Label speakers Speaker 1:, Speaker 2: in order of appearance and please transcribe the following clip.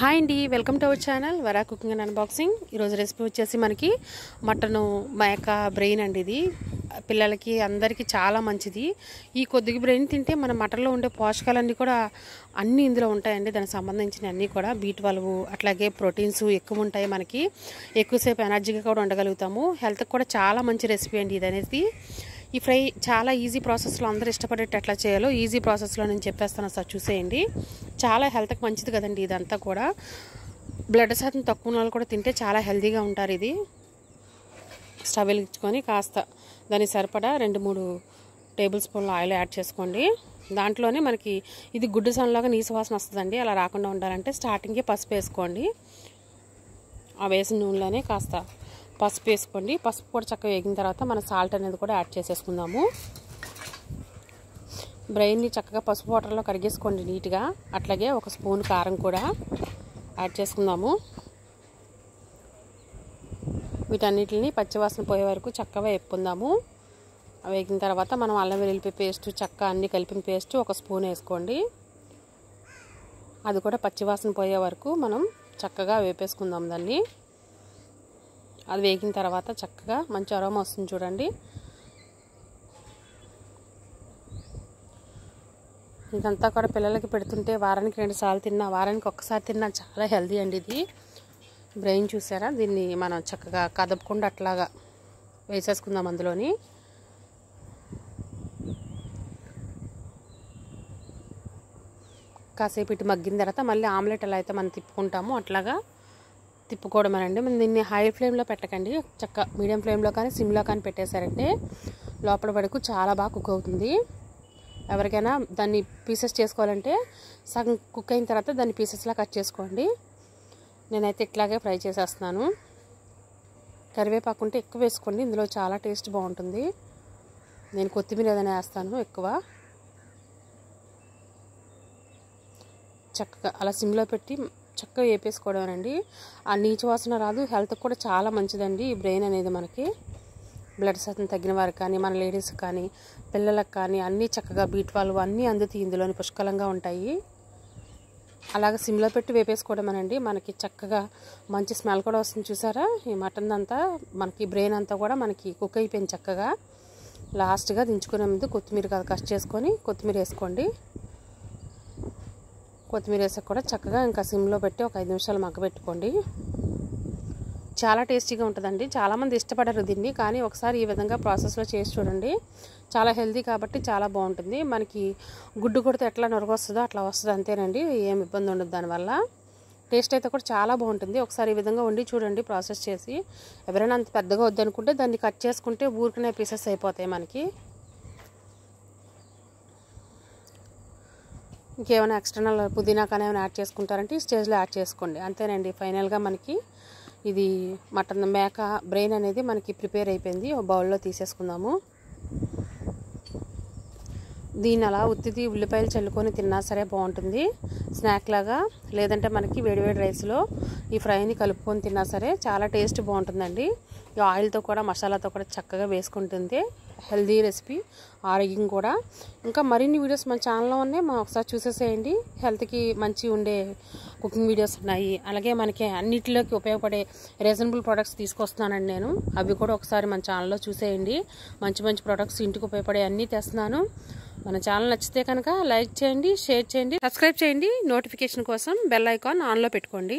Speaker 1: Hi అండి, welcome to our channel Vara cooking and unboxing. ఈరోజు recipe వచ్చేసి మనకి మటను మేక బ్రెయిన్ అండి. ఇది పిల్లలకి అందరికీ చాలా మంచిది. ఈ కొద్దిగా బ్రెయిన్ తింటే మన మటన్లో ఉండే పోషకాలన్నీ కూడా అన్నీ ఇందులో ఉంటాయండి. దానికి సంబంధించిన అన్నీ కూడా B12 అట్లాగే ప్రోటీన్స్ ఎక్కువ ఉంటాయి. మనకి ఎక్కువసేపు ఎనర్జీగా కూడా ఉండగలుగుతాము. హెల్త్కి కూడా చాలా మంచి రెసిపీ అండి ఇది అనేది. ఈ ఫ్రై చాలా ఈజీ ప్రాసెస్లో అందరూ ఇష్టపడేట్టు ఎట్లా చేయాలో ఈజీ ప్రాసెస్లో నేను చెప్పేస్తాను, సార్ చూసేయండి. చాలా హెల్త్కి మంచిది కదండి ఇదంతా కూడా. బ్లడ్ శాతం తక్కువ ఉన్న వాళ్ళు కూడా తింటే చాలా హెల్తీగా ఉంటారు. ఇది స్టవ్ వెలిగించుకొని కాస్త దానికి సరిపడా 2-3 టేబుల్ స్పూన్ల ఆయిల్ యాడ్ చేసుకోండి. దాంట్లోనే మనకి ఇది గుడ్డు సన్లాగా నీసు వాసన వస్తుందండి. అలా రాకుండా ఉండాలంటే స్టార్టింగే పసుపు వేసుకోండి. ఆ వేసిన నూనెలోనే కాస్త పసుపు వేసుకోండి. పసుపు కూడా చక్కగా వేగిన తర్వాత మన సాల్ట్ అనేది కూడా యాడ్ చేసేసుకుందాము. బ్రెయిన్ని చక్కగా పసుపు వాటర్లో కడిగేసుకోండి నీట్గా. అట్లాగే 1 స్పూన్ కారం కూడా యాడ్ చేసుకుందాము. వీటన్నిటిని పచ్చివాసన పోయే వరకు చక్కగా వేపుకుందాము. వేగిన తర్వాత మనం అల్లం వెల్లుల్లి పేస్ట్ చక్క అన్నీ కలిపిన పేస్ట్ 1 స్పూన్ వేసుకోండి. అది కూడా పచ్చివాసన పోయే వరకు మనం చక్కగా వేపేసుకుందాం దాన్ని. అది వేగిన తర్వాత చక్కగా మంచి అరోమా వస్తుంది చూడండి. ఇదంతా కూడా పిల్లలకి పెడుతుంటే వారానికి 2 సార్లు తిన్నా, వారానికి 1 సారి తిన్నా చాలా హెల్తీ అండి ఇది. బ్రెయిన్ చూసారా, దీన్ని మనం చక్కగా కదపకుండా అట్లాగా వేసేసుకుందాం అందులోని. కాసేపు ఇటు మగ్గిన తర్వాత మళ్ళీ ఆమ్లెట్ ఎలా అయితే మనం తిప్పుకుంటామో అట్లాగా తిప్పుకోవడమేనండి. మనం దీన్ని హై ఫ్లేమ్లో పెట్టకండి, చక్క మీడియం ఫ్లేమ్లో కానీ సిమ్లో కానీ పెట్టేశారంటే లోపల వరకు చాలా బాగా కుక్ అవుతుంది. ఎవరికైనా దాన్ని పీసెస్ చేసుకోవాలంటే సగం కుక్ అయిన తర్వాత దాన్ని పీసెస్లా కట్ చేసుకోండి. నేనైతే ఇట్లాగే ఫ్రై చేసేస్తున్నాను. కరివేపాకు ఉంటే ఎక్కువ వేసుకోండి, ఇందులో చాలా టేస్ట్ బాగుంటుంది. నేను కొత్తిమీర ఏదైనా వేస్తాను ఎక్కువ. చక్కగా అలా సిమ్లో పెట్టి చక్కగా వేపేసుకోవడమేనండి. ఆ నీచు వాసన రాదు, హెల్త్కి కూడా చాలా మంచిదండి ఈ బ్రెయిన్ అనేది. మనకి బ్లడ్ శాతం తగ్గిన వారికి కానీ, మన లేడీస్కి కానీ, పిల్లలకు కానీ అన్నీ చక్కగా B12 అన్నీ అందుతాయి ఇందులోని, పుష్కలంగా ఉంటాయి. అలాగే సిమ్లో పెట్టి వేపేసుకోవడమేనండి. మనకి చక్కగా మంచి స్మెల్ కూడా వస్తుంది చూసారా. ఈ మటన్ అంతా మనకి బ్రెయిన్ అంతా కూడా మనకి కుక్ అయిపోయింది చక్కగా. లాస్ట్గా దించుకునే ముందు కొత్తిమీర కట్ చేసుకొని కొత్తిమీర వేసుకోండి. కొత్తిమీర వేసాక కూడా చక్కగా ఇంకా సిమ్లో పెట్టి 5 నిమిషాలు మగ్గబెట్టుకోండి. చాలా టేస్టీగా ఉంటుందండి. చాలామంది ఇష్టపడరు దీన్ని, కానీ ఒకసారి ఈ విధంగా ప్రాసెస్లో చేసి చూడండి. చాలా హెల్తీ కాబట్టి చాలా బాగుంటుంది. మనకి గుడ్డు కొడితే ఎట్లా నొరగ వస్తుందో అట్లా వస్తుంది, అంతేనండి. ఏం ఇబ్బంది ఉండదు దానివల్ల. టేస్ట్ అయితే కూడా చాలా బాగుంటుంది. ఒకసారి ఈ విధంగా వండి చూడండి ప్రాసెస్ చేసి. ఎవరైనా అంత పెద్దగా వద్దనుకుంటే దాన్ని కట్ చేసుకుంటే ఊరికనే పీసెస్ అయిపోతాయి మనకి. ఇంకేమైనా ఎక్స్టర్నల్ పుదీనా కానీ ఏమైనా యాడ్ చేసుకుంటారంటే ఈ స్టేజ్లో యాడ్ చేసుకోండి, అంతేనండి. ఫైనల్గా మనకి ఇది మటన్ మేక బ్రెయిన్ అనేది మనకి ప్రిపేర్ అయిపోయింది. ఒక బౌల్లో తీసేసుకుందాము. దీన్ని అలా ఉత్తిది ఉల్లిపాయలు చల్లుకొని తిన్నా సరే బాగుంటుంది స్నాక్ లాగా, లేదంటే మనకి వేడివేడి రైస్లో ఈ ఫ్రైని కలుపుకొని తిన్నా సరే చాలా టేస్ట్ బాగుంటుందండి. ఈ ఆయిల్తో కూడా మసాలాతో కూడా చక్కగా వేసుకుంటుంది. హెల్దీ రెసిపీ, ఆరోగ్యం కూడా. ఇంకా మరిన్ని వీడియోస్ మన ఛానల్లో ఉన్నాయి, మనం ఒకసారి చూసేసేయండి. హెల్త్కి మంచి ఉండే కుకింగ్ వీడియోస్ ఉన్నాయి. అలాగే మనకి అన్నిటిలోకి ఉపయోగపడే రీజనబుల్ ప్రొడక్ట్స్ తీసుకొస్తున్నానండి నేను. అవి కూడా ఒకసారి మన ఛానల్లో చూసేయండి. మంచి మంచి ప్రొడక్ట్స్ ఇంటికి ఉపయోగపడే అన్నీ తెస్తున్నాను. మన ఛానల్ నచ్చితే కనుక లైక్ చేయండి, షేర్ చేయండి, సబ్స్క్రైబ్ చేయండి. నోటిఫికేషన్ కోసం బెల్ ఐకాన్ ఆన్లో పెట్టుకోండి.